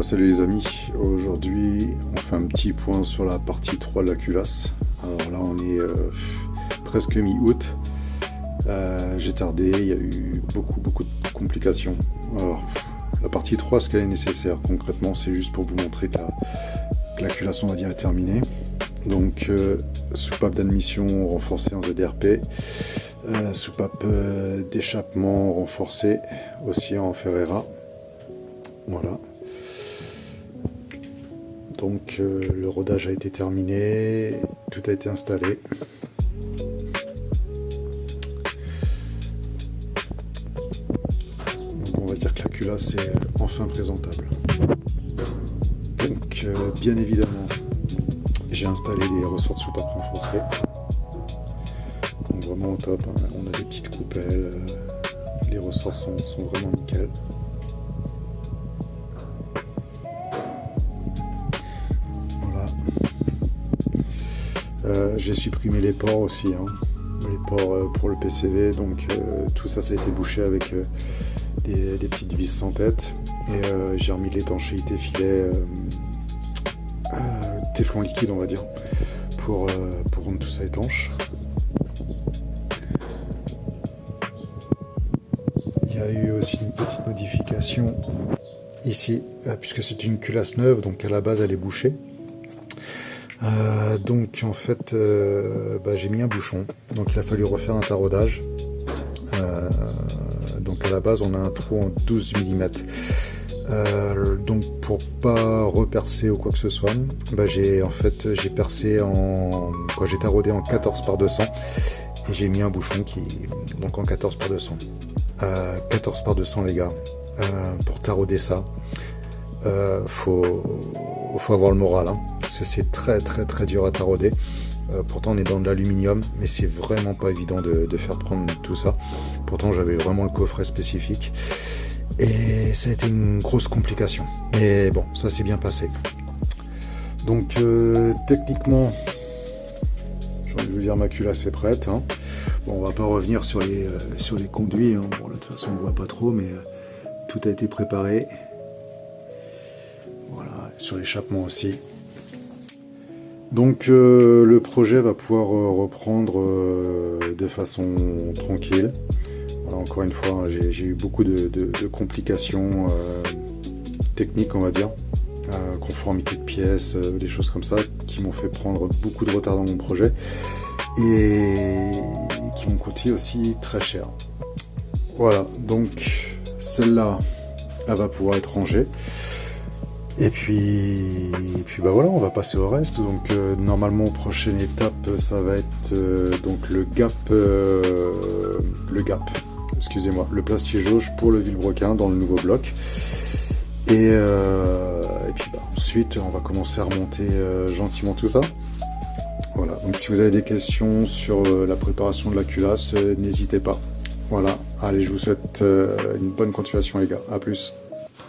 Salut les amis, aujourd'hui on fait un petit point sur la partie 3 de la culasse. Alors là on est presque mi-août, j'ai tardé, il y a eu beaucoup de complications. Alors la partie 3, ce qu'elle est nécessaire concrètement, c'est juste pour vous montrer que la culasse on va dire est terminée. Donc soupape d'admission renforcée en ZDRP, soupape d'échappement renforcée aussi en Ferreira. Voilà. Donc le rodage a été terminé, tout a été installé. Donc on va dire que la culasse est enfin présentable. Donc bien évidemment, j'ai installé des ressorts de soupape renforcés. Donc vraiment au top, hein. On a des petites coupelles, les ressorts sont vraiment nickel. J'ai supprimé les ports aussi, hein. Les ports pour le PCV, donc tout ça a été bouché avec des petites vis sans tête, et j'ai remis l'étanchéité filet téflon liquide on va dire, pour rendre tout ça étanche. Il y a eu aussi une petite modification ici, puisque c'est une culasse neuve, donc à la base elle est bouchée. Donc en fait j'ai mis un bouchon, donc il a fallu refaire un taraudage. Donc à la base on a un trou en 12 mm, donc pour pas repercer ou quoi que ce soit, j'ai percé j'ai taraudé en 14 par 200 et j'ai mis un bouchon donc en 14 par 200. 14 par 200 les gars, pour tarauder ça faut avoir le moral, hein, parce que c'est très dur à tarauder. Pourtant on est dans de l'aluminium, mais c'est vraiment pas évident de faire prendre tout ça. Pourtant j'avais vraiment le coffret spécifique et ça a été une grosse complication, mais bon, ça s'est bien passé. Donc techniquement, j'ai envie de vous dire, ma culasse est prête, hein. Bon, on va pas revenir sur les conduits, hein. Bon là, de toute façon on voit pas trop, mais tout a été préparé. Voilà, sur l'échappement aussi. Donc le projet va pouvoir reprendre de façon tranquille. Voilà, encore une fois, j'ai eu beaucoup de complications techniques, on va dire, conformité de pièces, des choses comme ça, qui m'ont fait prendre beaucoup de retard dans mon projet et qui m'ont coûté aussi très cher. Voilà, donc celle-là, elle va pouvoir être rangée. Et puis voilà, on va passer au reste. Donc normalement, prochaine étape, ça va être donc le gap, excusez-moi, le plastier jauge pour le vilebrequin dans le nouveau bloc. Et puis ensuite, on va commencer à remonter gentiment tout ça. Voilà, donc si vous avez des questions sur la préparation de la culasse, n'hésitez pas. Voilà, allez, je vous souhaite une bonne continuation les gars, à plus.